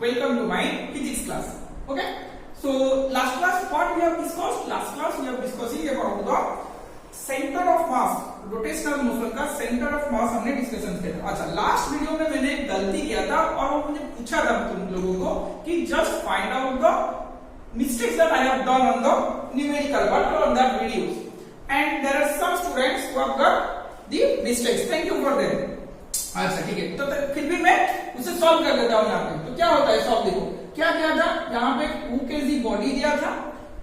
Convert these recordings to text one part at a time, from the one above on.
Welcome to my physics class. Okay. So last class what we have discussed? Last class we have discussing about the center of mass, rotational motion का center of mass हमने discussion किया था. अच्छा, last video में मैंने एक गलती किया था और वो मुझे पूछा था तुम लोगों को कि just find out the mistakes that I have done on the numerical part or on that videos. And there are some students who have got the mistakes. Thank you for them. अच्छा ठीक है, तो फिर भी मैं उसे solve कर देता हूँ यहाँ पे. तो क्या होता है सॉल्व, देखो क्या किया था. यहाँ पे 2 kg बॉडी दिया था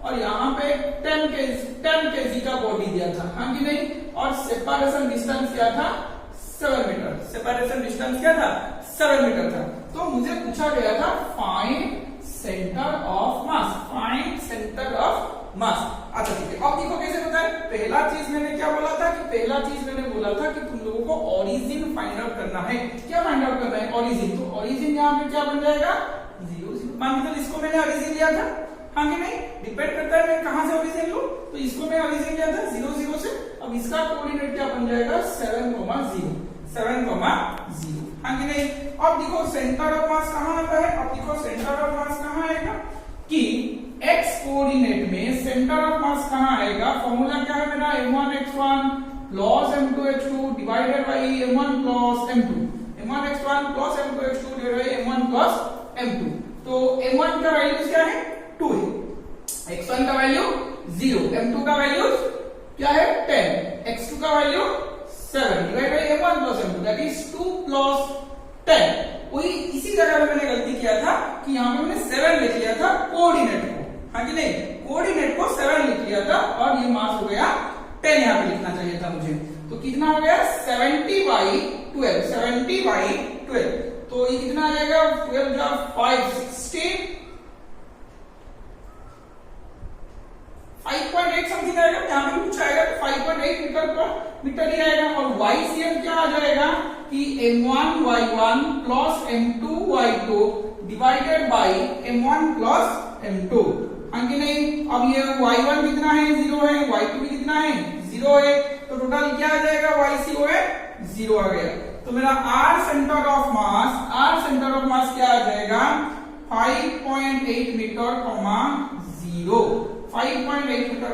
और यहाँ पे 10 kg का बॉडी दिया था, हाँ कि नहीं. और सेपरेशन डिस्टेंस क्या था, 7 मीटर. सेपरेशन डिस्टेंस क्या था, 7 मीटर था. तो मुझे पूछा गया था find centre of mass. Find centre of मास. अच्छा ठीक है, अब देखो कैसे होता है. पहला चीज मैंने क्या बोला था कि पहला चीज मैंने बोला था कि तुम लोगों को ओरिजिन फाइंड आउट करना है. क्या फाइंड आउट करना है, ओरिजिन. तो ओरिजिन यहाँ पे क्या बन जाएगा, 0 0. मान लो इसको मैंने ओरिजिन लिया था, हाँ कि नहीं. डिपेंड करता है मैं कहां से ओरिजिन लूं. तो इसको मैं ओरिजिन लिया था 0 0 से. अब इसका कोऑर्डिनेट क्या बन जाएगा, 7 0 7 0, हाँ कि नहीं. अब देखो सेंटर ऑफ मास कहां आता है. अब देखो सेंटर ऑफ मास कहां आएगा कि x कोऑर्डिनेट में सेंटर ऑफ मास कहां आएगा. फॉर्मूला क्या है मेरा, m1 x1 plus m2 x2 divided by m1 plus m2. m1 x1 plus m2 x2 divided by m1 plus m2. तो m1 का वैल्यू क्या है, 2 है. x1 का वैल्यू 0, m2 का वैल्यू क्या है, 10, x2 का value 7 divided by m1 plus m2 that is 2 plus 10. वही इसी जगह पे मैंने गलती किया था कि यहाँ पे मैंने 7 लिख लिया था कोऑर्डिनेट को, हाँ कि नहीं. कोऑर्डिनेट को 7 लिख लिया था और ये मास हो गया 10. यहाँ पे लिखना चाहिए था मुझे. तो कितना हो गया, 70/12. 70/12. तो ये कितना आ जाएगा, 12 जा 560, 5.8 समथिंग आएगा. यहाँ पे कुछ आएगा तो 5.8 मीटर पर मीटर ही आएगा. और YCM क्या आ जाएगा कि m1 y1 plus m2 y2 divided by m1 plus m2, हाँ कि नहीं. अब ये y1 कितना है, 0 है. y2 भी कितना है, 0 है. तो टोटल क्या आ जाएगा, YCO है 0 आ गया. तो मेरा R सेंटर ऑफ मास क्या आ जाएगा, 5.8 मीटर 0. 5.8 मीटर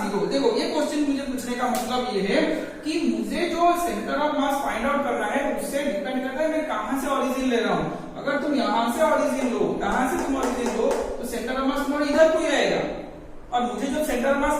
0. देखो ये क्वेश्चन मुझे पूछने का मतलब ये है कि मुझे जो centre of mass find out करना है उससे डिपेंड करता है मैं कहां से ओरिजिन ले रहा हूं. अगर तुम यहां से ओरिजिन लो, कहां से तुम ओरिजिन लो, तो सेंटर ऑफ मास तुम्हारा इधर को ही आएगा. और मुझे जो सेंटर ऑफ मास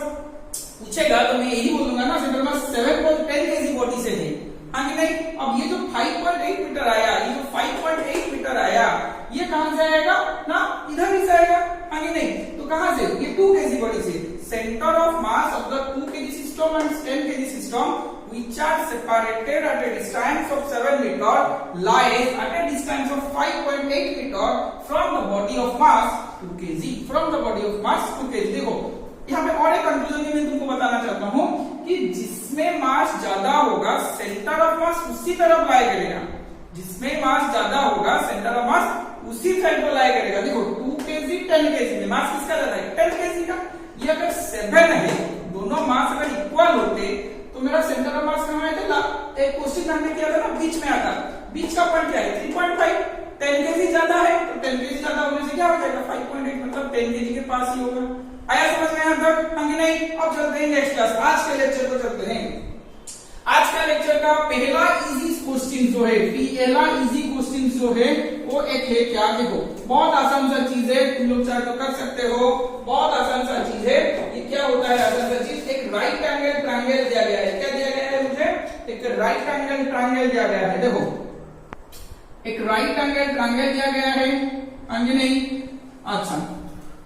पूछेगा तो मैं यही बोलूंगा ना, centre of mass 7.10 kg body से है, हाँ कि नहीं. अब ये जो 5.8 मीटर आया, ये जो 5.8 मीटर आया, ये कहां से आएगा ना, इधर ही से आएगा, हाँ कि नहीं. तो कहां से, ये 2 kg बॉडी से. Centre of mass of the 2 kg system and 10 kg system which are separated at a distance of 7 meter lies at a distance of 5.8 meter from the body of mass 2 kg. From the body of mass 2 kg. देखो यहाँ पे और एक conclusion मैं तुमको बताना चाहता हूँ कि जिसमें मास ज्यादा होगा सेंटर ऑफ मास उसी तरफ लाया करेगा. जिसमें मास ज्यादा होगा सेंटर ऑफ मास उसी साइड पर लाया करेगा. देखो 2 kg 10 kg में मास किसका ज्यादा है, 10 kg का. ये अगर 7 है, दोनों मास अगर इक्वल होते तो मेरा सेंटर ऑफ मास कहां आएगा. एक क्वेश्चन हमने किया था ना, बीच में आता. बीच का पॉइंट क्या है, 3.5. 10 kg ज्यादा है तो 10 kg ज्यादा होने से क्या हो जाएगा, 5.8 मतलब 10 kg के पास ही होगा. आया समझ में यहाँ तक, हाँ कि नहीं. अब चलते हैं नेक्स्ट क्लास. आज के लेक्चर को चलते हैं. आज का लेक्चर का पहला इजी क्वेश्चन जो है, पहला इजी क्वेश्चन जो है वो एक है क्या, देखो बहुत आसान सा चीज है, तुम लोग चाहे तो कर सकते हो. बहुत आसान सा चीज है. ये क्या होता है आसान सा चीज, एक राइट एंगल ट्रायंगल दिया गया है. क्या दिया गया है मुझे, एक राइट एंगल ट्रायंगल दिया गया है. देखो एक राइट एंगल ट्रायंगल दिया गया है, हाँ कि नहीं. अच्छा,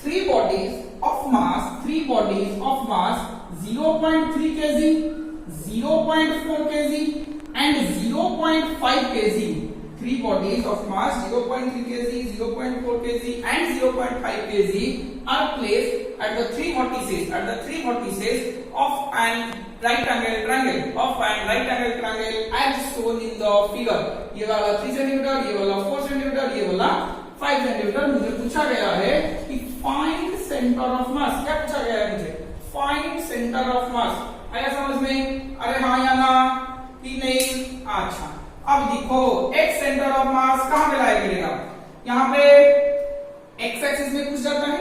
3 bodies of mass 0.3 kg, 0.4 kg and 0.5 kg. 3 bodies of mass 0.3 kg, 0.4 kg and 0.5 kg are placed at the three vertices of an right angle triangle as shown in the figure. ये वाला 3 centimetre, ये वाला 4 centimetre, ये वाला 5 centimetre. मुझे पूछा गया है कि फाइंड सेंटर ऑफ मास. क्या पूछा गया है मुझे, फाइंड सेंटर ऑफ मास. आया समझ में, अरे हाँ या ना कि नहीं. अच्छा अब देखो एक सेंटर ऑफ मास कहां पे लाया करेगा, यहाँ पे एक्सिस में पूछ जाता है,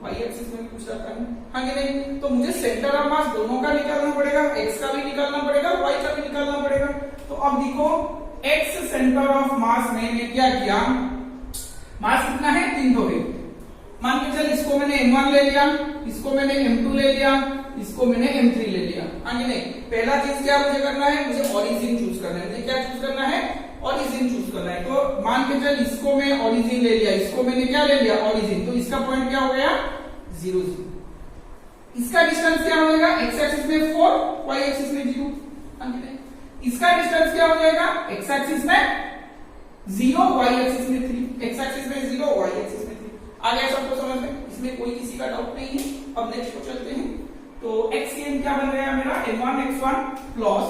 y एक्सिस में पूछ जाता है, हाँ कि नहीं? तो मुझे सेंटर ऑफ मास दोनों का निकालना पड़ेगा, x का भी निकालना पड़ेगा, y का भी निकालना पड़ेगा। तो अब देखो x सेंटर ऑफ मास में मैं क्या किया, मास कितना है 3 तो है, मान के चल इसको मैंने m1 ले लिया, इसको मैंने m2 ले लिया, इसको मैंने m3 ले लिया, हाँ कि नहीं? पहला चीज क्या मुझे करना है, मुझे ओरिजिन चूज करना है, मुझे क्या चूज करना है, ओरिजिन चूज करना है। तो मान के चल इसको मैं ओरिजिन ले लिया, इसको मैंने क्या ले लिया, ओरिजिन, तो इसका पॉइंट क्या हो गया 0 0। इसका डिस्टेंस क्या हो जाएगा, x एक्सिस में 4, y एक्सिस में 0, हाँ कि नहीं? इसका डिस्टेंस क्या हो जाएगा, x एक्सिस में 0, y एक्सिस में 3, x एक्सिस में 0, y एक्सिस में 3। आ गया सबको समझ में, इसमें कोई किसी का डाउट नहीं है। अब नेक्स्ट को चलते हैं। तो x की क्या बन गया मेरा, m1 x1 plus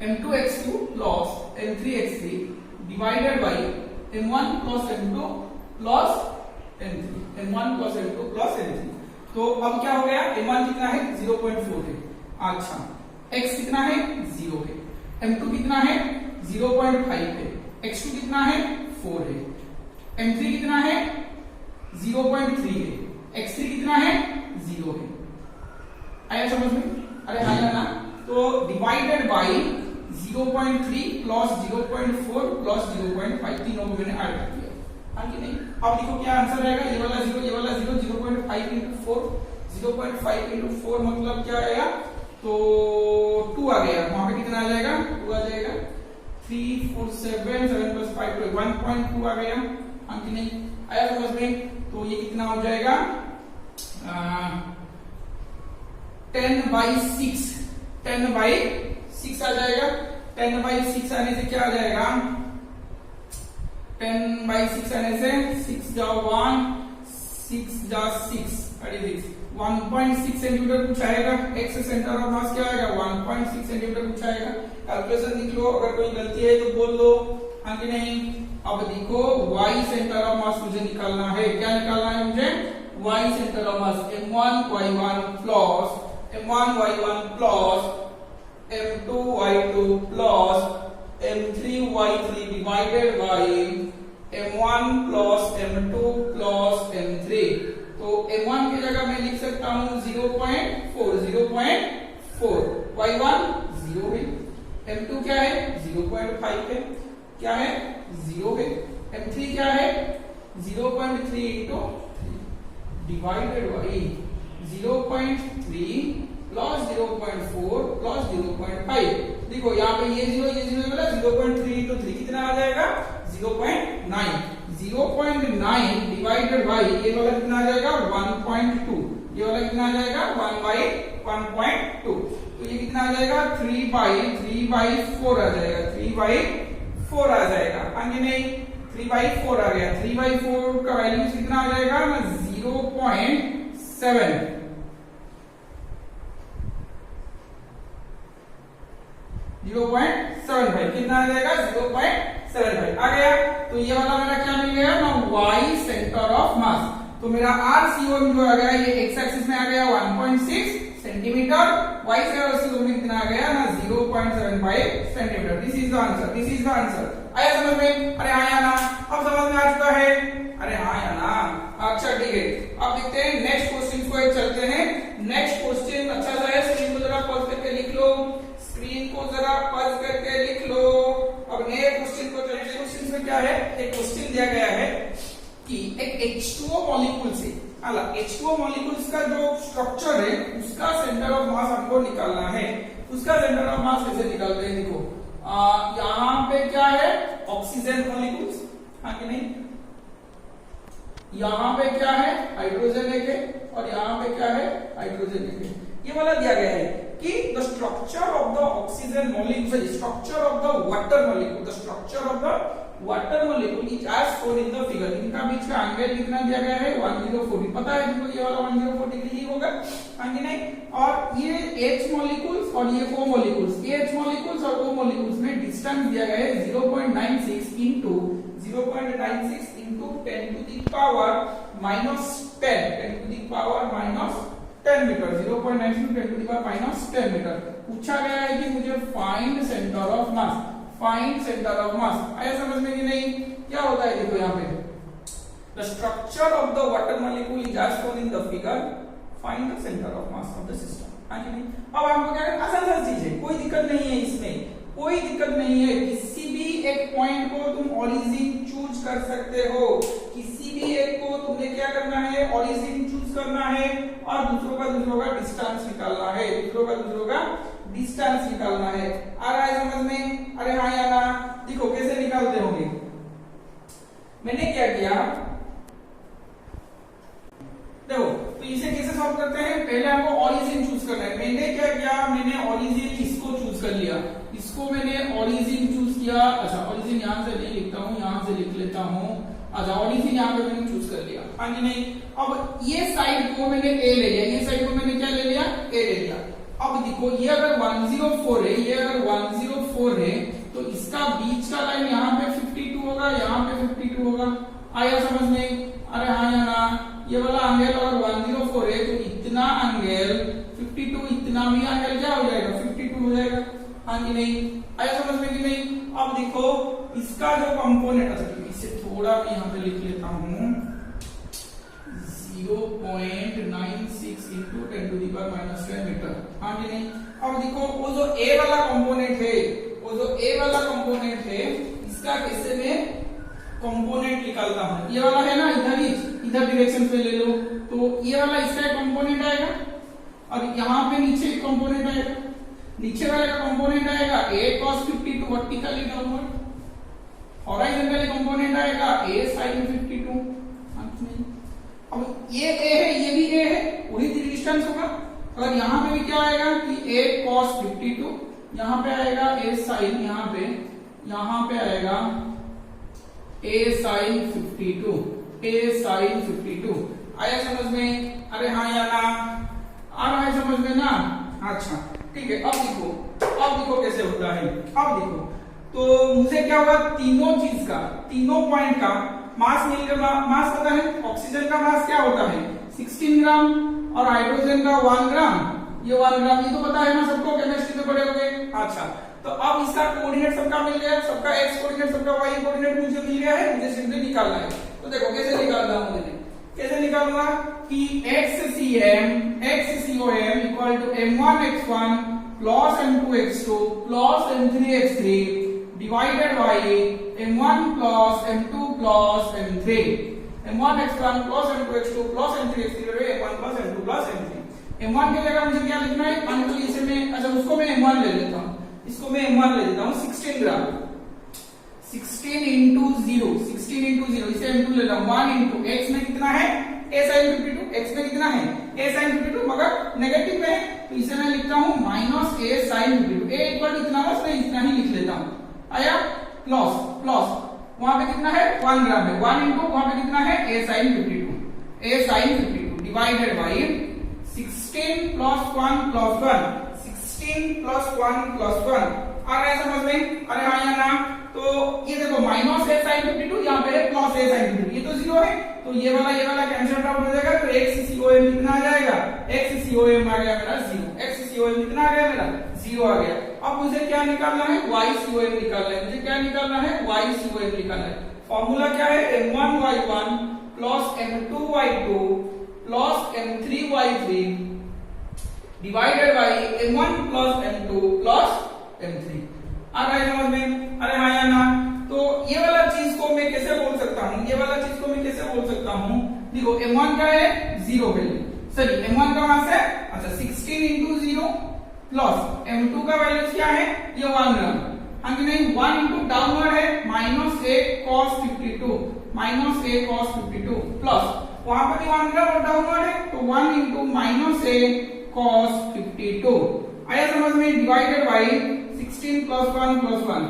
m2 x2 plus m3 x3 divided by m1 plus m2 plus m3, m1 plus m2 plus m3। तो अब क्या हो गया, m1 कितना है 0.4 है, अच्छा x कितना है 0 है, m2 कितना है 0.5 है, x2 कितना है 4 है, m3 कितना है 0.3 है, x3 कितना है 0 है। आया समझ में, अरे आया ना? तो डिवाइडेड बाय 0.3 प्लस 0.4 प्लस 0.5, तीनों को मैंने ऐड कर दिया, हाँ कि नहीं? अब देखो क्या आंसर आएगा, ये वाला 0, ये वाला 0, 0.5 into 4, 0.5 into 4 मतलब क्या आएगा, तो 2 आ गया, वहां पे कितना आ जाएगा, 2 आ जाएगा, 3 4 7 7 plus 5 तो 1.2 आ गया, हाँ कि नहीं? आया समझ में? तो ये कितना हो जाएगा 10/6, 10/6 आ जाएगा। 10/6 आने से क्या आ जाएगा, 10/6 आने से 6 जा 1, 6 जा 6, 1.6 सेंटीमीटर कुछ आएगा। एक्स सेंटर ऑफ मास क्या आएगा, 1.6 सेंटीमीटर कुछ आएगा। कैलकुलेशन लिख लो, अगर कोई गलती है तो बोल दो, हाँ कि नहीं? अब देखो y सेंटर ऑफ मास मुझे निकालना है, क्या निकालना है मुझे, y centre of mass m1 y1 plus m1 y1 plus m2 y2 plus m3 y3 divided by m1 plus m2 plus m3। तो m1 की जगह मैं लिख सकता हूं 0.4, 0.4, y1 0 है, m2 क्या है 0.5 है, क्या है 0 है, m3 क्या है 0.3 into 3 divided by 0.3 plus 0.4 plus 0.5। देखो यहाँ पे ये 0 वाला 0.3 into 3 कितना आ जाएगा 0.9, 0.9 डिवाइडेड बाय ये वाला कितना आ जाएगा 1.2, ये वाला कितना आ जाएगा 1/1.2। तो ये कितना आ जाएगा 3/4 आ जाएगा, 3/4 आ जाएगा, आगे नहीं 3/4 आ गया। 3/4 का वैल्यू कितना आ जाएगा 0.7, 0.75 कितना आ जाएगा 0.75 आ गया। तो ये वाला मेरा क्या मिल गया ना, y सेंटर ऑफ मास। तो मेरा RCO जो आ गया ये x एक्सिस में आ गया 1.6 सेंटीमीटर, y से में कितना आ गया ना 0.75 centimetre. This is the answer, this is the answer. आया समझ में, अरे आया ना, अब समझ में आ चुका है, अरे हाँ आया ना, अच्छा ठीक है। अब देखते हैं नेक्स्ट क्वेश्चन को चलते हैं। नेक्स्ट क्वेश्चन अच्छा सा है, स्क्रीन को जरा पॉज करके लिख लो, स्क्रीन को जरा पॉज करके लिख लो। अब नए क्वेश्चन को चलते हैं। क्वेश्चन में क्या है, एक क्वेश्चन दिया गया है कि एक H2O मॉलिक्यूल से H2O मॉलिक्यूल्स का जो स्ट्रक्चर है उसका सेंटर ऑफ मास हमको निकालना है। उसका सेंटर ऑफ मास कैसे निकालते हैं, देखो यहाँ पे क्या है ऑक्सीजन मॉलिक्यूल्स, हाँ कि नहीं, यहाँ पे क्या है हाइड्रोजन एक है और यहाँ पे क्या है हाइड्रोजन एक है। ये वाला दिया गया है कि the structure of the oxygen molecule, structure of the water molecule, the structure of the water molecule is as shown in the figure. इनका बीच का एंगल कितना दिया गया है 104, पता है तुमको ये वाला 104 डिग्री ही होगा, हाँ कि नहीं। और ये H मॉलिक्यूल्स और ये O मॉलिक्यूल्स, H मॉलिक्यूल्स और O मॉलिक्यूल्स में डिस्टेंस दिया गया है 0.96 into 0.96 into 10 to the power minus 10, 10 to the power minus 10 metre, 0.96 10 to the power minus 10 metre. पूछा गया है कि मुझे find centre of mass, find centre of mass. आया समझ में कि नहीं, क्या होता है देखो यहाँ पे the structure of the water molecule is as shown in the figure, find the centre of mass of the system. हाँ कि नहीं? अब आपको क्या करना, आसान सा चीज है, कोई दिक्कत नहीं है इसमें, कोई दिक्कत नहीं है। किसी भी एक पॉइंट को तुम ओरिजिन चूज कर सकते हो, किसी भी एक को तुमने क्या करना है, ओरिजिन चूज करना है और दूसरों का डिस्टेंस निकालना है, दूसरों का डिस्टेंस निकालना है। आ रहा है समझ में? अरे हाँ या ना? देखो कैसे निकालते होंगे। मैंने क्या किया, देखो तो इसे कैसे सॉल्व करते हैं, पहले हमको ओरिजिन चूज करना है। मैंने क्या किया, मैंने ओरिजिन इसको चूज कर लिया, इसको मैंने ओरिजिन चूज किया। अच्छा ओरिजिन यहां से नहीं लिखता हूं, यहां से लिख लेता हूं। अच्छा ओरिजिन यहां पे मैंने चूज कर लिया, हाँ कि नहीं? अब ये साइड को मैंने ए ले लिया, ये साइड को मैंने क्या ले लिया, ए ले लिया। अब देखो ये अगर 104 है, ये अगर 104 है तो इसका बीच का लाइन यहाँ पे 52 होगा, यहाँ पे 52 होगा। आया समझ में? अरे हाँ या ना? ये वाला एंगल अगर 104 है तो इतना एंगल 52, इतना भी एंगल क्या हो जाएगा, 52 हो जाएगा। हाँ कि नहीं? आया समझ में कि नहीं? अब देखो इसका जो कंपोनेंट, अच्छा इसे थोड़ा मैं यहाँ पे लिख लेता हूँ, 0.96 into 10⁻⁻10 मीटर। हाँ कि नहीं? अब देखो वो जो ए वाला कंपोनेंट है, वो जो ए वाला कंपोनेंट है, इसका कैसे मैं कंपोनेंट निकालता हूं। ये वाला है ना, इधर डायरेक्शन पे ले लो, तो ये वाला इसका कंपोनेंट आएगा और यहाँ पे नीचे एक कंपोनेंट आएगा, नीचे वाले का कंपोनेंट आएगा a cos 52 vertically downward, horizontally component आएगा a sin 52। अब ये a है, ये भी a है, वही डिस्टेंस होगा। अगर यहाँ पे भी क्या आएगा कि a cos 52, यहाँ पे आएगा a sin, यहाँ पे आएगा a sin 52, a sin 52। आया समझ में? अरे हाँ या ना? आ रहा है समझ में ना? अच्छा ठीक है। अब देखो कैसे होता है। अब देखो तो मुझे क्या होगा, तीनों चीज का, तीनों पॉइंट का मास मिल गया। मास पता है, ऑक्सीजन का मास क्या होता है 16 ग्राम और हाइड्रोजन का 1 ग्राम, ये 1 ग्राम, ये तो पता है ना सबको, केमिस्ट्री में पढ़े होंगे। अच्छा तो अब इसका कोऑर्डिनेट सबका मिल गया, सबका एक्स कोऑर्डिनेट, सबका वाई कोऑर्डिनेट मुझे मिल गया है, मुझे सिंपली निकालना है। तो देखो कैसे निकालता हूं, मैंने कैसे निकालूंगा कि XCOM equal to M1x1 plus M2x2 plus M3x3 divided by M1 plus M2 plus M3, M1x1 plus M2x2 plus M3x3 M1 plus M2 plus M3। M1 की जगह मुझे क्या लिखना है, मान लो इसे मैं, अच्छा उसको मैं M1 ले लेता हूं, इसको मैं M1 ले लेता हूं, 16 ग्राम, 16 into 0, 16 into 0, इसे M2 ले रहा हूं, 1 into x में कितना है a sin 52, x में कितना है a sin 52, मगर नेगेटिव में है तो इसे मैं लिखता हूं minus a sin 52, a equal to इतना, बस मैं इतना ही लिख लेता हूं। आया प्लस वहां पे कितना है 1 ग्राम है, 1 into वहां पे कितना है a sin 52 divided by 16 plus 1 plus 1, 16 plus 1 plus 1। आ रहा है समझ में? अरे हाँ या ना? तो ये देखो माइनस a sin 52, यहाँ पे है प्लस a sin 52, ये तो 0 है, तो ये वाला कैंसिल आउट हो जाएगा, तो XCOM कितना आ जाएगा, XCOM आ गया मेरा 0, XCOM कितना आ गया मेरा 0 आ गया। अब मुझे क्या निकालना है, YCOM निकालना है, मुझे क्या निकालना है, YCOM निकालना है। फॉर्मूला क्या है, M1y1 plus M2y2 plus M3y3 divided by M1 plus M2 plus M3। आ रहा है समझ में? अरे हाँ या ना? तो ये वाला चीज को मैं कैसे बोल सकता हूँ, ये वाला चीज को मैं कैसे बोल सकता हूँ, देखो M1 का है 0 वैल्यू, सॉरी M1 का मास है, अच्छा 16 into 0 प्लस M2 का वैल्यू क्या है, ये 1 ग्राम, हाँ कि नहीं? 1 into डाउनवर्ड है minus a cos 52, minus a cos 52 plus वहां पर भी 1 ग्राम और डाउनवर्ड है, तो 1 into माइनस a cos 52। आया समझ में? डिवाइडेड बाई 16 प्लस 1 प्लस 1,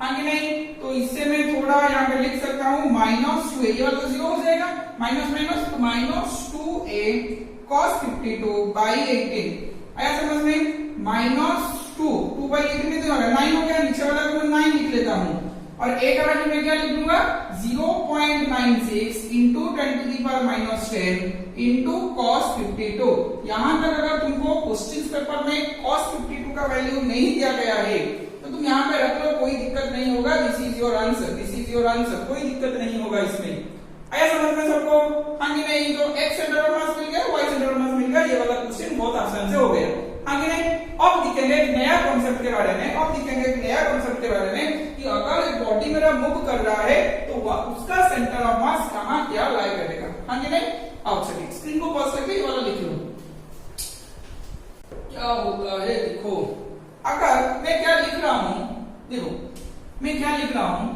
हाँ कि नहीं? तो इससे मैं थोड़ा यहाँ पे लिख सकता हूँ माइनस 2a, ये वाला तो 0 हो जाएगा, माइनस तो माइनस 2a cos 52 बाई 18। आया समझ में? माइनस 2 बाई 18 कितने हो गया, 9 हो गया, नीचे वाला को 9 लिख लेता हूँ और a का वैल्यू मैं क्या लिख दूंगा 0.96 into 10⁻⁻10 into cos 52। यहां तक अगर तुमको क्वेश्चन पेपर में cos 52 का वैल्यू नहीं दिया गया है तो तुम यहां पे रख लो, कोई दिक्कत नहीं होगा। दिस इज योर आंसर, कोई दिक्कत नहीं होगा इसमें। आया समझ में सबको? हाँ कि नहीं? तो x सेंटर ऑफ मास मिल गया, y सेंटर ऑफ मास मिल गया, ये वाला क्वेश्चन बहुत आसान से हो गया। हाँ कि नहीं? अब दिखेंगे एक नया कॉन्सेप्ट के बारे में, कि अगर एक बॉडी मेरा मूव कर रहा है तो उसका सेंटर ऑफ मास कहाँ क्या लाई करेगा। हाँ कि नहीं? अब चलिए स्क्रीन को पॉज करके ये वाला लिख लो। क्या होता है देखो, अगर मैं क्या लिख रहा हूं, देखो मैं क्या लिख रहा हूं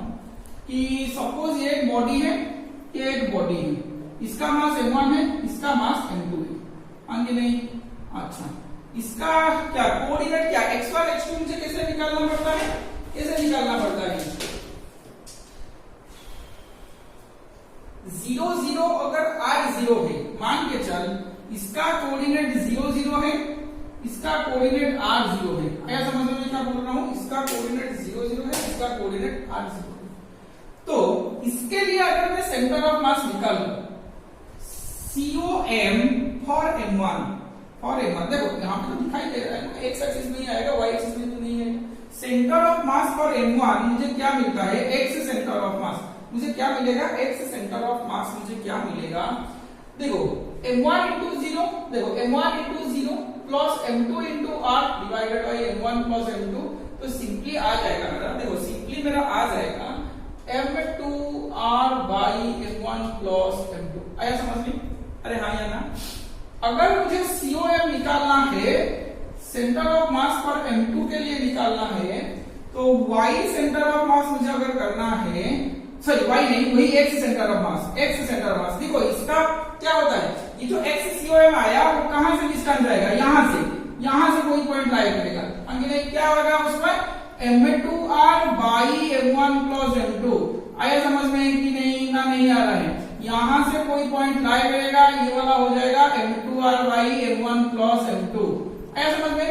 कि सपोज ये एक बॉडी है, ये एक बॉडी है, इसका मास m1 है, इसका मास m2 है। हाँ कि नहीं? अच्छा, इसका क्या कोऑर्डिनेट क्या x1 x2 मुझे कैसे निकालना पड़ता है, कैसे निकालना पड़ता है? 0 0 अगर r0 है, मान के चल इसका कोऑर्डिनेट 0 0 है, इसका कोऑर्डिनेट r0 है। आया समझ में क्या बोल रहा हूं? इसका कोऑर्डिनेट 0 0 है, इसका कोऑर्डिनेट r0 है। तो इसके लिए अगर मैं सेंटर ऑफ मास निकालूं, COM फॉर m1, देखो यहां पे तो दिखाई दे रहा है ना, x एक्सिस में ही आएगा, y एक्सिस में तो नहीं है। Centre of mass for m1 मुझे क्या मिलता है? x सेंटर ऑफ मास मुझे क्या मिलेगा? x सेंटर ऑफ मास मुझे क्या मिलेगा? देखो m1 into 0, देखो m1 into 0 plus m2 into r divided by m1 plus m2, तो सिंपली आ जाएगा मेरा, देखो सिंपली मेरा आ जाएगा m2r by m1 plus m2। आया समझ में? अरे हाँ या ना? अगर मुझे COM निकालना है, centre of mass for m2 के लिए निकालना है, तो y सेंटर ऑफ मास मुझे अगर करना है, सॉरी y नहीं, वही x सेंटर ऑफ मास। देखो इसका क्या होता है, ये जो x COM आया वो कहां से डिस्टेंस जाएगा? यहां से कोई पॉइंट लाइक करेगा। अंकित क्या होगा उसमें? m2r by m1 plus m2। आया समझ में कि नहीं? ना नहीं आ रहा है। यहां से कोई पॉइंट लाई करेगा, ये वाला हो जाएगा m2r by m1 plus m2। आया समझ में?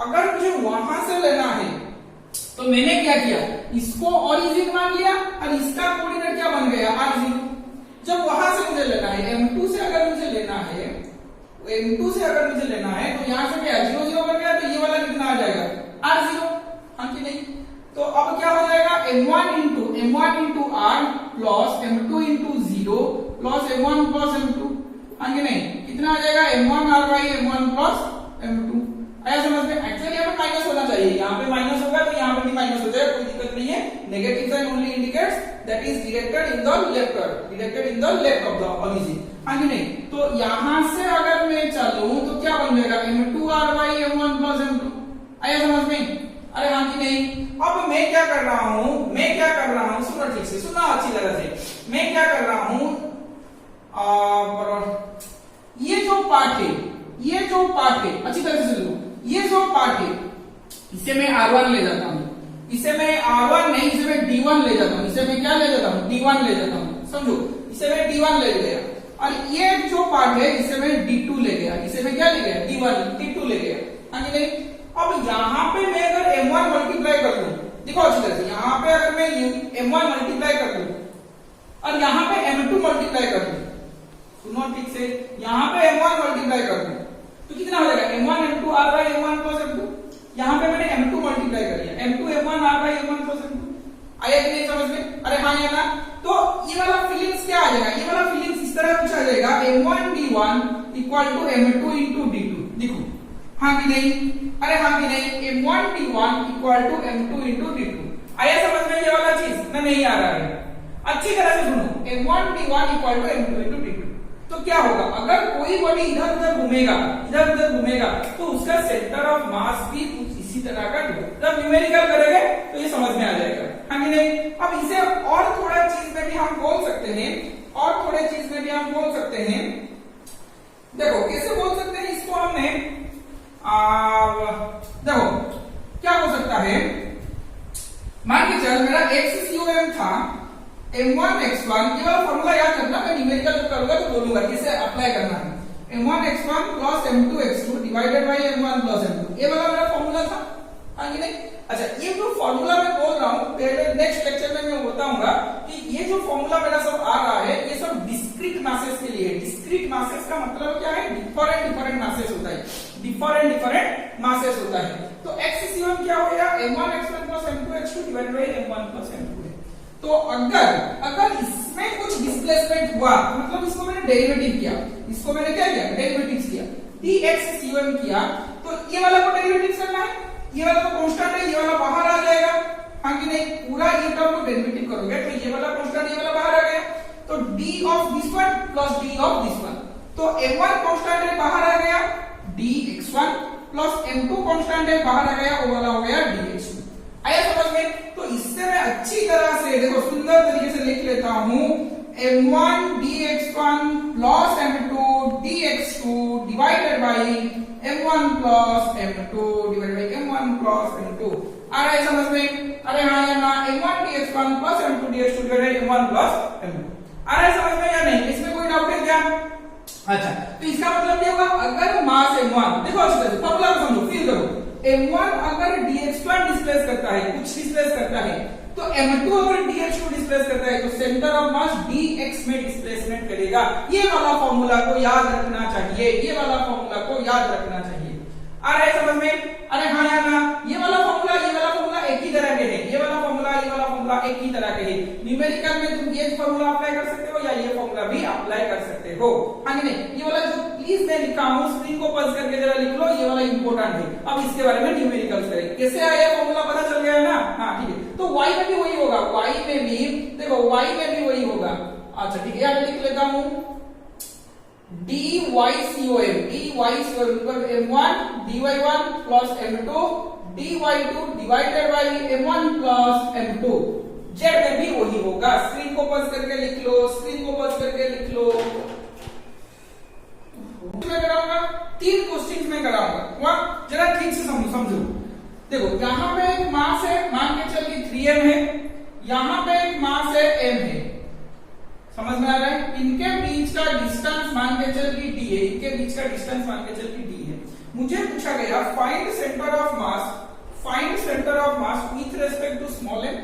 अगर मुझे वहां से लेना है तो मैंने क्या किया, इसको ओरिजिन मान लिया और इसका कोऑर्डिनेट क्या बन गया? r0। जब वहां से मुझे लेना है, m2 से अगर मुझे लेना है, तो यहां से क्या 0 0 बन गया, तो ये वाला कितना आ जाएगा? r0। हाँ कि नहीं? तो अब क्या हो जाएगा? m1 into r plus m2 into 0 plus m1 plus m2। हाँ कि नहीं? कितना आ जाएगा? m1 r by m1 plus m2। आया समझ में? एक्चुअली यहाँ पे माइनस होना चाहिए, यहाँ पे माइनस होगा तो यहाँ पे भी माइनस हो जाएगा, कोई दिक्कत नहीं है। Negative sign only indicates that is directed in the left of the origin. हाँ कि नहीं? तो यहाँ से अगर मैं चलूं तो क्या बन जाएगा? m2r by m1 plus m2। आया समझ में? अरे हाँ कि नहीं? अब मैं क्या कर रहा हूं, सुनो ठीक से, सुना अच्छी तरह से। मैं क्या कर रहा हूं, ये जो पार्ट है अच्छी तरह से सुनो, ये जो पार्ट है इसे मैं R1 ले जाता हूं, इसे मैं R1 नहीं, इसे मैं D1 ले जाता हूं, इसे मैं क्या ले जाता हूं? D1 ले जाता हूं। समझो, इसे मैं D1 ले गया और ये जो पार्ट है इसे मैं D2 ले गया, इसे मैं क्या ले गया? D2 ले गया। हाँ कि नहीं? अब यहाँ पे मैं अगर m1 मल्टीप्लाई कर दूं, देखो अच्छी तरह से, यहाँ पे अगर मैं m1 मल्टीप्लाई कर दूं और यहाँ पे m2 मल्टीप्लाई कर दूं, सुनो ठीक से, यहाँ पे m1 मल्टीप्लाई कर दूं तो कितना हो जाएगा? m1 m2 r by m1 plus m2। यहाँ पे मैंने m2 मल्टीप्लाई कर लिया, m2 m1 r by m1 plus m2। आया कि नहीं समझ में? अरे हाँ या ना? तो ये वाला फीलिंग्स क्या आ जाएगा? ये वाला फीलिंग्स इस तरह कुछ आ जाएगा, m1 d1 equal to m2 into d2। देखो हाँ कि नहीं? अरे हाँ कि नहीं? m1 d1 equal to m2 into d2। आया समझ में ये वाला चीज? ना नहीं आ रहा है? अच्छी तरह से सुनो, m1 d1 equal to m2 into d2। तो क्या होगा? अगर कोई बॉडी इधर उधर घूमेगा तो उसका सेंटर ऑफ मास भी कुछ इसी तरह का होगा। जब न्यूमेरिकल करेंगे तो ये समझ में आ जाएगा। हाँ कि नहीं? अब इसे और थोड़ा चीज में भी हम बोल सकते हैं, देखो कैसे बोल सकते हैं इसको हमने, देखो क्या हो सकता है, मान के चल मेरा x COM था m1 x1, ये वाला फॉर्मूला याद रखना, मैं न्यूमेरिकल जब करूंगा तो बोलूंगा कैसे अप्लाई करना है। m1 x1 plus m2 x2 divided by m1 plus m2, ये वाला मेरा फॉर्मूला था। हाँ कि नहीं? अच्छा, ये जो फॉर्मूला मैं बोल रहा हूँ, पहले नेक्स्ट लेक्चर में मैं बताऊंगा कि ये जो फॉर्मूला मेरा सब आ रहा है ये सब डिस्क्रीट मासेस के लिए है। डिस्क्रीट मासेस का मतलब क्या है? डिफरेंट मासेस होता है, डिफरेंट मासेस होता है। तो x COM क्या हो गया? m1 x1 plus m2 x2 divided by m1 plus m2 है। तो अगर इसमें कुछ डिस्प्लेसमेंट हुआ, मतलब इसको मैंने डेरिवेटिव किया, इसको मैंने क्या किया, डेरिवेटिव किया, dx किया, तो ये वाला को डेरिवेटिव करना है, ये वाला तो कांस्टेंट है, ये वाला बाहर आ जाएगा, हाँ कि नहीं, पूरा ये टर्म को डेरिवेटिव करोगे तो ये वाला कांस्टेंट, ये वाला बाहर आ गया, तो d of this one plus d of this one, तो m1 कांस्टेंट है, बाहर आ गया dx1 प्लस m2 कांस्टेंट है, बाहर आ गया, वो वाला हो गया dx2। आया समझ में? तो इससे मैं अच्छी तरह से देखो सुंदर तरीके से लिख लेता हूं, m1 dx1 plus m2 dx2 divided by m1 plus m2 divided by m1 plus m2। आ रहा है समझ में? अरे हाँ या ना, m1 dx1 plus m2 dx2 divided by m1 plus m2। आ रहा है समझ में या नहीं? इसमें कोई डाउट है क्या? अच्छा, तो इसका मतलब क्या होगा, अगर मास m1, देखो अच्छी तरह से फॉर्मूला को समझो, फील करो, m1 अगर dx1 डिस्प्लेस करता है, कुछ डिस्प्लेस करता है, तो m2 अगर dx2 डिस्प्लेस करता है, तो सेंटर ऑफ मास dx में डिस्प्लेसमेंट करेगा। ये वाला फॉर्मूला को याद रखना चाहिए, ये वाला फॉर्मूला को याद रखना चाहिए। आ रहा है समझ में? अरे हाँ या ना, ये वाला फॉर्मूला एक ही तरह के है, ये वाला फॉर्मूला एक ही तरह के है। न्यूमेरिकल में तुम ये फॉर्मूला अप्लाई कर सकते हो या ये फॉर्मूला भी अप्लाई कर सकते हो, हाँ कि नहीं? ये वाला जो प्लीज मैं लिखा हूं, स्क्रीन को पल्स करके जरा लिख लो, ये वाला इंपॉर्टेंट है। अब इसके बारे में न्यूमेरिकल्स करेंगे, कैसे आया फॉर्मूला पता चल गया ना? हाँ ठीक है, तो y में भी वही होगा, y में भी देखो, y में भी वही होगा। अच्छा ठीक है, यहाँ लिख लेता हूं dycom m1 dy1 plus m2 dy2 divided by m1 plus m2। z में भी वही होगा, स्क्रीन को पल्स करके लिख लो, स्क्रीन को पल्स करके लिख लो। मैं कराऊंगा 3 क्वेश्चंस में कराऊंगा, वहां जरा ठीक से समझो। देखो यहां पे एक मास है, मान के चलिए 3m है, यहां पे एक मास है m है, समझ में आ रहा है? इनके बीच का डिस्टेंस मान के चल की d है, इनके बीच का डिस्टेंस मान के चल की d है। मुझे पूछा गया find centre of mass with respect to small m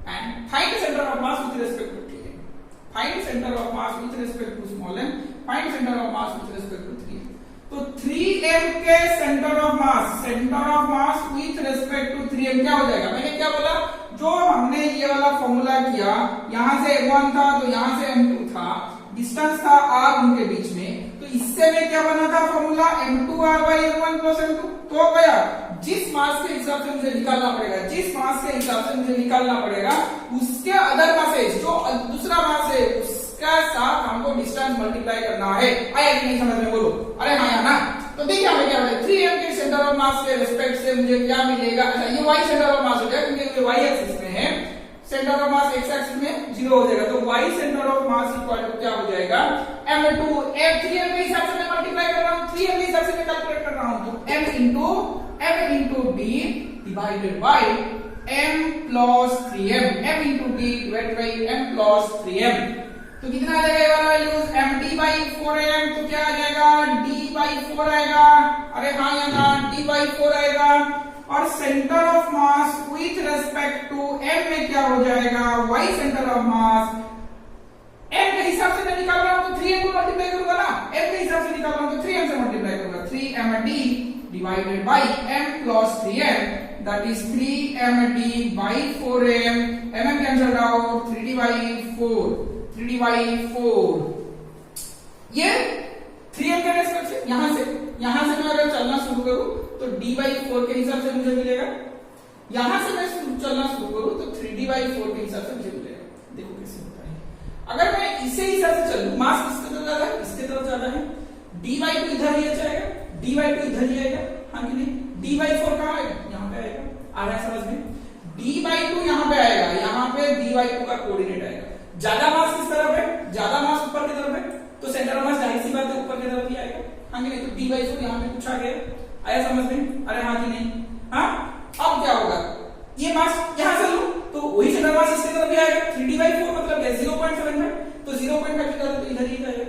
and find centre of mass with respect to 3m। Find centre of mass with respect to small m, find centre of mass with respect to 3m। तो 3m के centre of mass with respect to 3m क्या हो जाएगा? मैंने क्या बोला, जो हमने ये वाला फॉर्मूला किया, यहां से m1 था तो यहां से m2 था, डिस्टेंस था r उनके बीच में, तो इससे में क्या बना था formula, m2r by m1 plus m2। तो हो गया, जिस मास के हिसाब से मुझे निकालना पड़ेगा, उसके अदर मासेज, जो दूसरा मास है उसका साथ हमको डिस्टेंस मल्टीप्लाई करना है। आया कि नहीं समझ में? बोलो अरे हाँ या ना? तो देखिए हमें क्या है, 3m के सेंटर ऑफ मास के रिस्पेक्ट से मुझे क्या मिलेगा। अच्छा, ये y सेंटर ऑफ मास हो जाएगा क्योंकि ये y एक्सिस में है, centre of mass x axis में 0 हो जाएगा, तो y centre of mass equal to क्या हो जाएगा, m2 3m के हिसाब से मैं मल्टीप्लाई कर रहा हूं, 3m के हिसाब से मैं कैलकुलेट कर रहा हूं, तो m into d divided by m plus 3m, m into d divided by m plus 3m। तो कितना आ जाएगा ये वाला वैल्यूज, md by 4m, तो क्या आ जाएगा, d by 4 आएगा। अरे हाँ या ना, d by 4 आएगा। और centre of mass with respect to m में क्या हो जाएगा, y centre of mass m के हिसाब से मैं निकाल रहा हूं तो 3m को मल्टीप्लाई करूंगा ना, m के हिसाब से निकाल रहा हूं तो 3m से मल्टीप्लाई करूंगा, 3md divided by m plus 3m, that is 3md by 4m, mm cancel out, 3d by 4, ये 3m के रेस्पेक्ट से यहां से मैं अगर चलना शुरू करूं तो d by 4 के हिसाब से मुझे मिलेगा, यहां से मैं चलना शुरू करूं तो 3d by 4 के हिसाब से मुझे मिलेगा। देखो कैसे होता है, अगर मैं इसे हिसाब से चलूं, मास किसके तरफ ज्यादा है, इसके तरफ ज्यादा है, d by 2 इधर लिया जाएगा, d by 2 इधर लिया जाएगा, हां कि नहीं, d by 4 कहां आएगा, यहां पे आएगा। आ रहा है समझ में? d by 2 यहां पे आएगा, यहां पे d by 2 का कोऑर्डिनेट आएगा। ज्यादा मास किस तरफ है, ज्यादा मास ऊपर की तरफ है, तो सेंटर ऑफ मास जाहिर सी बात है ऊपर की तरफ ही आएगा, हां कि नहीं, तो d by 4 यहां पे पूछा गया। आया समझ में? अरे हाँ कि नहीं? हाँ, अब क्या होगा, ये मास यहां से लूं तो वही सेंटर मास इसकी तरफ भी आएगा, 3d by 4 मतलब 0.75, तो 0.5 तो इधर ही जाएगा।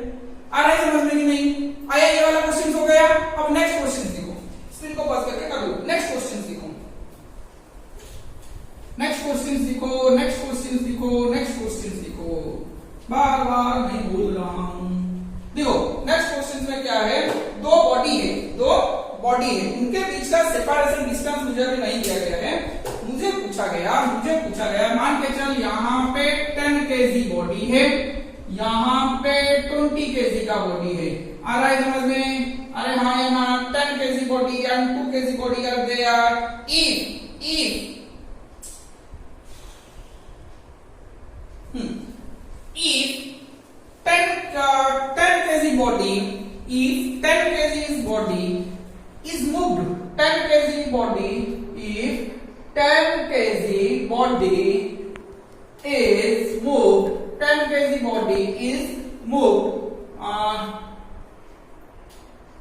आ रहा है समझ में कि नहीं? आया, ये वाला क्वेश्चन हो गया। अब नेक्स्ट क्वेश्चन देखो, स्क्रीन को पॉज करके कर लो, नेक्स्ट क्वेश्चन देखो, बार बार नहीं बोल रहा हूं। देखो नेक्स्ट क्वेश्चन में क्या है, दो बॉडी है, उनके बीच का सेपरेशन डिस्टेंस मुझे अभी नहीं दिया गया है। मुझे पूछा गया मान के चल यहाँ पे केजी बॉडी है, यहाँ पे 20 केजी का बॉडी है। आ रहा है समझ में? अरे हाँ या ना? 10 KG body and 2 KG body are there. if 10 kg body, if 10 kg body is moved, 10 kg body, if 10 kg body is moved, 10 kg body is moved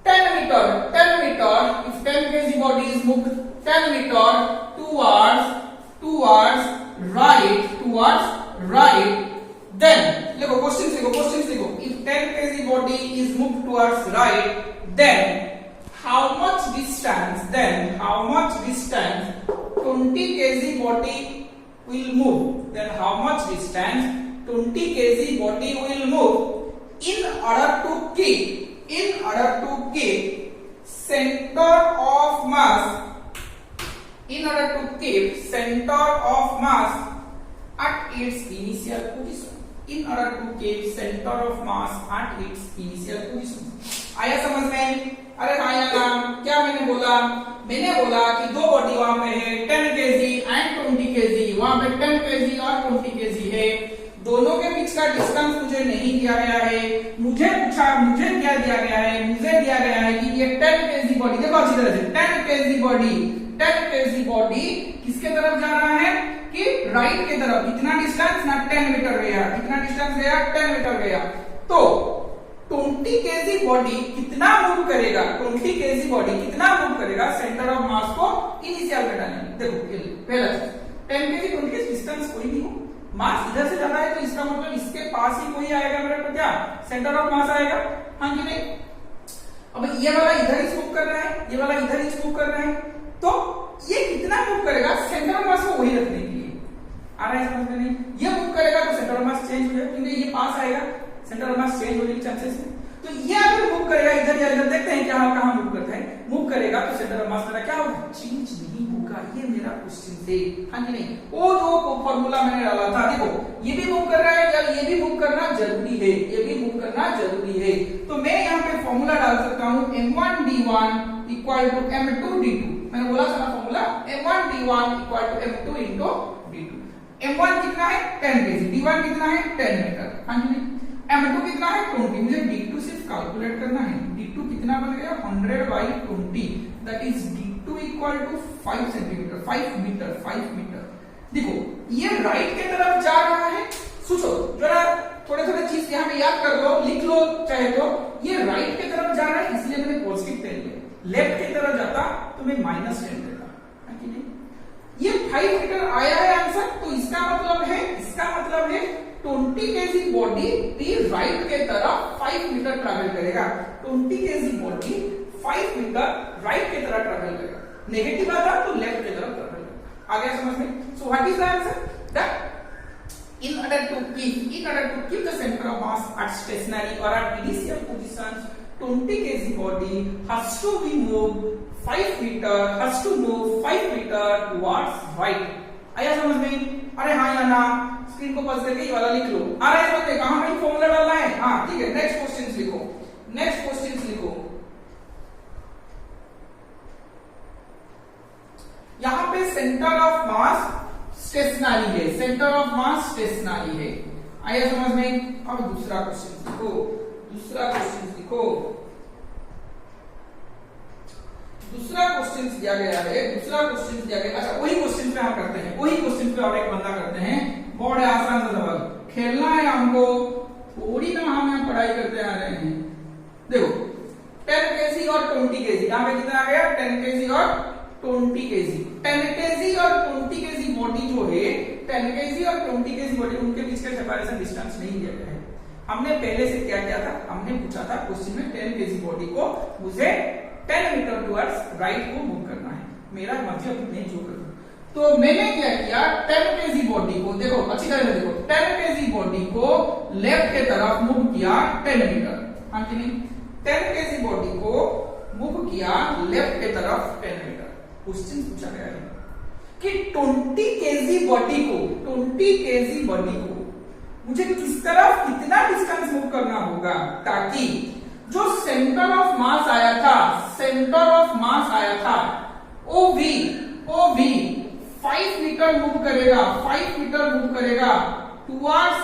10 meter, if 10 kg body is moved 10 meter towards right, then देखो question देखो, if 10 kg body is moved towards right, then how much distance 20 kg body will move, then how much distance 20 kg body will move in order to keep center of mass at its initial position, आया समझ में? अरे आया ना? क्या मैंने बोला कि दो बॉडी वहां पे है 10 केजी एंड 20 केजी, वहां पे 10 केजी और 20 केजी है, दोनों के बीच का डिस्टेंस मुझे नहीं दिया गया है। मुझे क्या दिया गया है? मुझे दिया गया है कि ये 10 केजी बॉडी, देखो अच्छी तरह से, 10 केजी बॉडी किसके तरफ जा रहा है? कि राइट के तरफ। कितना डिस्टेंस? ना 10 मीटर गया। कितना डिस्टेंस गया? 10 मीटर गया। तो 20 केजी बॉडी कितना मूव करेगा? 20 केजी बॉडी कितना मूव करेगा सेंटर ऑफ मास को इनिशियल पे डालने में? देखो पहला 10 केजी 20 केजी डिस्टेंस कोई भी हो, मास इधर से ज्यादा है तो इसका मतलब इसके पास ही कोई आएगा मेरे को, क्या सेंटर ऑफ मास आएगा? हाँ कि नहीं? अब ये वाला इधर ही मूव कर रहा है, ये वाला इधर ही मूव कर रहा है, तो ये कितना मूव करेगा? सेंटर ऑफ मास को वही रखने के लिए। आ रहा है समझ में? नहीं, ये मूव करेगा तो सेंटर ऑफ मास चेंज हो जाएगा, क्योंकि ये पास आएगा, सेंटर ऑफ मास चेंज होने के चांसेस है। तो ये अगर मूव करेगा इधर या इधर, देखते हैं क्या कहां मूव करता है। मूव करेगा तो सेंटर ऑफ मास मेरा क्या होगा? चेंज नहीं होगा। ये मेरा क्वेश्चन थे, हाँ कि नहीं? वो जो फॉर्मूला मैंने डाला था, देखो ये भी मूव कर रहा है या ये भी मूव करना जरूरी है, ये भी मूव करना जरूरी है। तो मैं यहाँ पे फॉर्मूला डाल सकता हूँ m1d1 इक्वल टू m2d2। मैंने बोला था ना formula, m1d1 equal to m2 into d2। m1 कितना है? 10 केजी, d1 कितना है? 10 मीटर, हाँ जी नहीं? m2 कितना है? 20। मुझे d2 सिर्फ कैलकुलेट करना है। d2 कितना बन गया? 100/20, that is d2 equal to 5 centimetre, 5 metre. देखो ये राइट के तरफ जा रहा है। सोचो जरा, थोड़े चीज यहाँ पे याद कर लो, लिख लो चाहे तो। ये राइट की तरफ जा रहा है इसलिए मैंने पॉजिटिव 10 लिया, लेफ्ट की तरफ जाता तो मैं -10 देता, है कि नहीं? ये 5 मीटर आया है आंसर। तो इसका मतलब है 20 केजी बॉडी भी राइट के तरफ 5 मीटर ट्रैवल करेगा। 20 केजी बॉडी 5 मीटर राइट के तरफ ट्रैवल करेगा। नेगेटिव आता तो लेफ्ट की तरफ ट्रैवल करेगा। आ गया समझ में? So what is the answer? That in order to keep the center of mass at stationary or at initial positions, 20 kg body has to move 5 meter towards right। आया समझ में? अरे हाँ या ना? स्क्रीन को पॉज करके ये वाला लिख लो। आ रहा है समझ में? कहां पे फॉर्मूला डालना है? हाँ ठीक है। नेक्स्ट क्वेश्चंस लिखो। यहां पे सेंटर ऑफ मास स्टेशनरी है, सेंटर ऑफ मास स्टेशनरी है। आया समझ में? अब दूसरा क्वेश्चन लिखो। दूसरा क्वेश्चन दिया गया है। अच्छा वही क्वेश्चन पे हम करते हैं, वही क्वेश्चन पे और एक बंदा करते हैं। बहुत आसान सा सवाल, खेलना है हमको, थोड़ी ना हम पढ़ाई करते आ रहे हैं। देखो 10 केजी और 20 केजी, यहाँ पे कितना आ गया? 10 केजी और 20 केजी। 10 केजी और 20 केजी बॉडी जो है, 10 केजी और 20 केजी बॉडी, उनके बीच का सेपरेशन डिस्टेंस नहीं दिया गया है। हमने पहले से क्या किया था? हमने पूछा था क्वेश्चन में 10 केजी बॉडी को मुझे 10 मीटर टुवर्ड्स राइट को मूव करना है। मेरा मर्जी नहीं जो करूं। तो मैंने क्या किया? 10 केजी बॉडी को, देखो अच्छी तरह से देखो, 10 केजी बॉडी को लेफ्ट के तरफ मूव किया 10 मीटर, हाँ कि नहीं? 10 केजी बॉडी को मूव किया लेफ्ट के तरफ 10 मीटर। क्वेश्चन पूछा गया है कि 20 केजी बॉडी को मुझे किस तरफ कितना डिस्टेंस मूव करना होगा ताकि जो सेंटर ऑफ मास आया था, सेंटर ऑफ मास आया था ओवी 5 मीटर मूव करेगा, 5 मीटर मूव करेगा टुवर्ड्स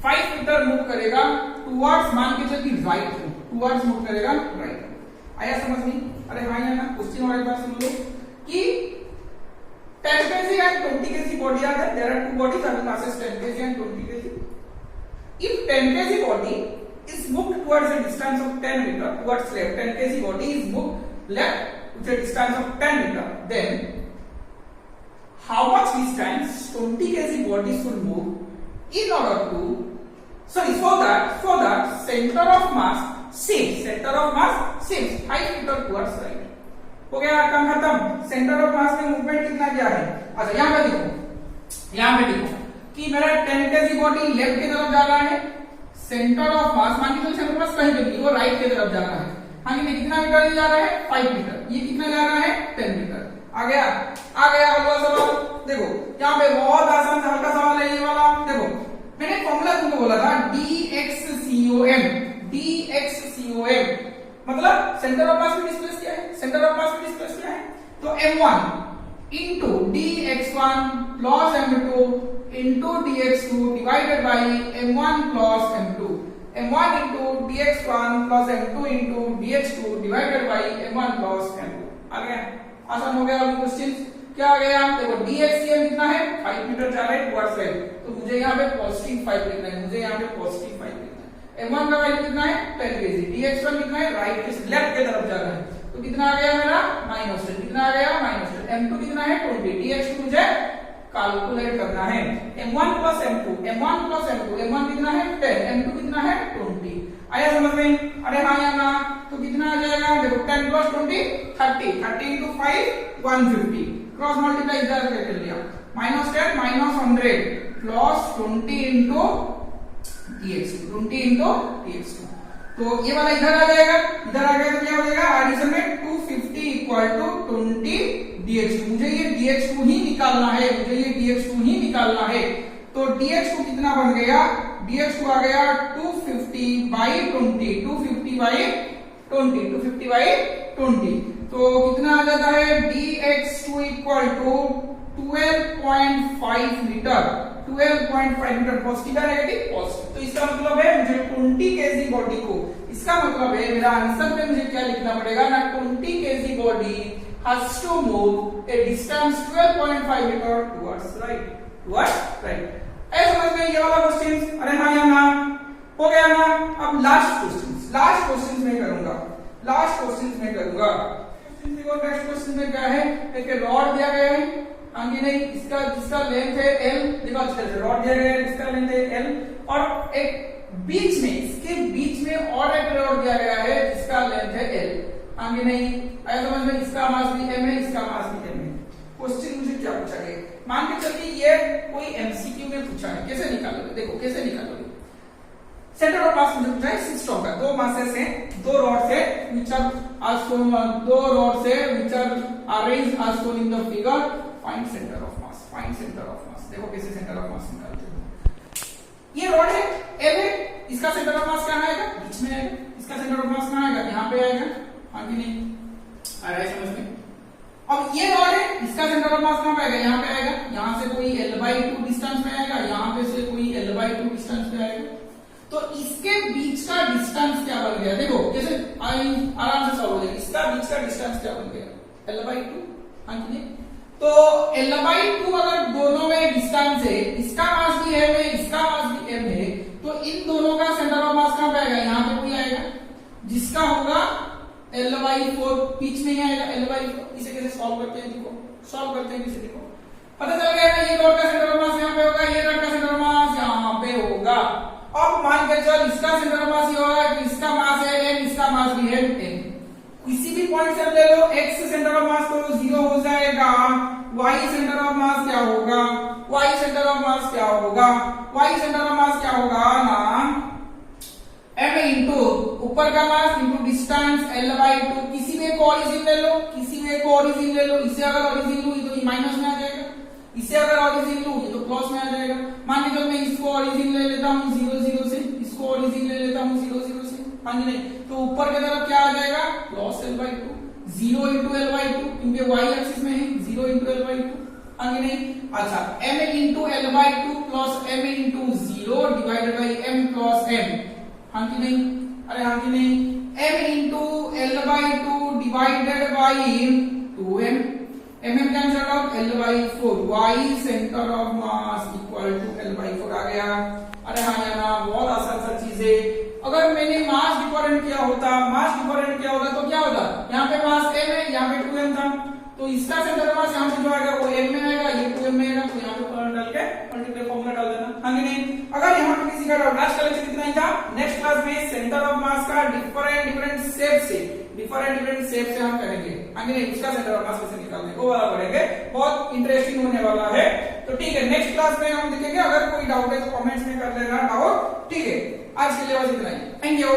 5 मीटर मूव करेगा टुवर्ड्स, मान के चल कि राइट हो, टुवर्ड्स मूव करेगा राइट। आया समझ में? अरे हाँ या ना? क्वेश्चन हमारे पास सुन लो कि 10 kg and 20 kg body are there. There are two bodies having masses 10 kg and 20 kg. If 10 kg body is moved towards a distance of 10 meter towards left, 10 kg body is moved left with a distance of 10 meter, then how much distance 20 kg body should move in order to, so that center of mass shifts 5 meter towards right. हो गया काम खत्म। Centre of मास में movement कितना क्या है? अच्छा यहाँ पे देखो कि मेरा 10 kg बॉडी लेफ्ट की तरफ जा रहा है, सेंटर ऑफ मास मान के चलो सेंटर ऑफ मास कहीं पे भी वो राइट की तरफ जा रहा है। हाँ कि कितना मीटर जा रहा है? 5 मीटर। ये कितना जा रहा है? 10 मीटर। आ गया अगला सवाल देखो, यहाँ पे बहुत आसान सा हल्का सवाल है ये वाला। देखो मैंने फॉर्मूला तुमको बोला था dxcom, मतलब सेंटर ऑफ मास में डिस्प्लेस क्या है? सेंटर ऑफ मास में डिस्प्लेस क्या है? तो m1 into dx1 plus m2 into dx2 divided by m1 plus m2, m1 into dx1 plus m2 into dx2 divided by m1 plus m2। आ गया? आसान हो गया। अभी क्वेश्चन क्या आ गया? देखो dxcm कितना है? 5 मीटर जा रहा है टुवर्ड्स राइट, तो मुझे यहाँ पे पॉजिटिव 5 लिखना है, मुझे यहाँ पे पॉजिटिव 5 लिखना है। m1 का वैल्यू कितना है? 10 kg। dx1 कितना है? राइट के लेफ्ट की तरफ जा रहा है, तो कितना आ गया मेरा? -10। कितना आ गया? -10। m2 कितना है? 20। dx2 मुझे कैलकुलेट करना है। m1 plus m2, m1 कितना है? 10, m2 कितना है? 20। आया समझ में? अरे हाँ या ना? तो कितना आ जाएगा? देखो 10 plus 20 30 into 5 150, क्रॉस मल्टीप्लाई इधर कर लिया, -10 -100 plus 20 into dx2, तो ये वाला इधर आ जाएगा, इधर आ गया तो क्या हो जाएगा? एडिशन में 250 इक्वल टू 20 dx2। मुझे ये dx2 ही निकालना है, तो dx2 कितना बन गया? dx2 आ गया 250 बाई 20, 250 बाई 20, तो कितना आ जाता है? dx2 equal to 12.5 metre. 12.5 metre positive है नेगेटिव? पॉजिटिव। तो इसका मतलब है मुझे 20 kg बॉडी को, इसका मतलब है मेरा आंसर में मुझे क्या लिखना पड़ेगा ना? 20 kg body has to move a distance 12.5 metre towards right. ऐसे समझ में ये वाला क्वेश्चन? अरे हाँ या ना? हो गया ना? अब लास्ट क्वेश्चन में करूंगा। नेक्स्ट क्वेश्चन में क्या है? एक रॉड दिया गया है, आगे नहीं, जिसका लेंथ है l, देखो अच्छे से रॉड दिया गया है, जिसका लेंथ है l, और एक इसके बीच में और एक रॉड दिया गया है जिसका लेंथ है l। आगे नहीं आया समझ में? इसका मास भी m है, इसका मास भी m है। क्वेश्चन मुझे क्या पूछा गया? मान के चलिए ये कोई एमसीक्यू में पूछा है, कैसे निकालोगे? देखो कैसे निकालोगे। सेंटर ऑफ मास मुझे पूछा है 6 स्ट्रोक का, दो मासेस हैं, दो रॉड्स है which are arranged as shown in the figure। Find centre of mass. देखो कैसे सेंटर ऑफ मास निकालते हो। ये रॉड है, एल है, इसका सेंटर ऑफ मास कहां आएगा? बीच में आएगा। इसका सेंटर ऑफ मास कहां आएगा? यहां पे आएगा। आगे नहीं आ रहा है समझ में? अब ये रॉड है, इसका सेंटर ऑफ मास कहां पे आएगा? यहां पे आएगा। यहां से कोई l/2 डिस्टेंस पे आएगा, यहां पे से कोई l/2 डिस्टेंस पे आएगा, तो इसके बीच का डिस्टेंस क्या बन गया? देखो कैसे आराम से सॉल्व हो जाएगा। इसका बीच का डिस्टेंस क्या बन गया? l/2। हाँ कि नहीं? तो l/2 अगर दोनों में डिस्टेंस है, इसका मास भी m है, इसका मास भी m है, तो इन दोनों का सेंटर ऑफ मास कहां पे आएगा? यहां पे कोई आएगा, जिसका होगा l/4, बीच में ही आएगा l/4। इसे कैसे सॉल्व करते हैं? देखो पता चल गया ना? ये रॉड का सेंटर ऑफ मास यहां पे होगा, ये रॉड का सेंटर ऑफ मास यहां पे होगा। अब मान के चल इसका सेंटर ऑफ मास ये होगा, तो इसका मास है m, इसका मास भी है m। किसी भी पॉइंट से ले लो, x सेंटर ऑफ मास तो 0 हो जाएगा, y सेंटर ऑफ मास क्या होगा? y सेंटर ऑफ मास क्या होगा ना? m इंटू ऊपर का मास इंटू डिस्टेंस l/2। किसी में एक ओरिजिन ले लो, इसे अगर ओरिजिन लूं तो ये माइनस में आ जाएगा, इसे अगर ऑरिजिन लूं तो प्लस में आ जाएगा। मान लीजिए मैं इसको ऑरिजिन ले लेता हूँ 0 0 से, इसको ऑरिजिन ले लेता हूँ 0 0 से, हाँ जी नहीं, तो ऊपर की तरफ क्या आ जाएगा प्लस l/2, 0 into l/2, क्योंकि y एक्सिस में है 0 into l/2, हाँ जी नहीं। अच्छा m into l/2 plus m into 0 divided by m plus m, हाँ जी नहीं, अरे हाँ जी नहीं, m into l/2 divided by 2m, mm cancel out, l/4, y centre of mass equal to l/4 आ गया। अरे हाँ या ना, बहुत आसान सा चीज है। अगर मैंने मास डिफरेंट किया होता तो क्या होता, यहाँ पे मास m है, यहाँ पे 2m था, तो इसका सेंटर मास यहाँ पे जो आएगा वो m में आएगा, ये 2m में आएगा, तो यहाँ पे फॉर्मूला डाल के मल्टीप्लाई फॉर्मूला डाल देना, हाँ कि नहीं। अगर यहाँ पे किसी का डाउट, आज का लेक्चर इतना ही था। नेक्स्ट क्लास में सेंटर ऑफ मास का डिफरेंट शेप से हम करेंगे, हाँ कि नहीं, उसका सेंटर ऑफ मास कैसे निकालने को वाला पढ़ेंगे, बहुत इंटरेस्टिंग होने वाला है। तो ठीक है, नेक्स्ट क्लास में हम देखेंगे। अगर कोई डाउट है तो कमेंट्स में कर लेना डाउट, ठीक है। आज के लिए बस इतना ही, थैंक यू।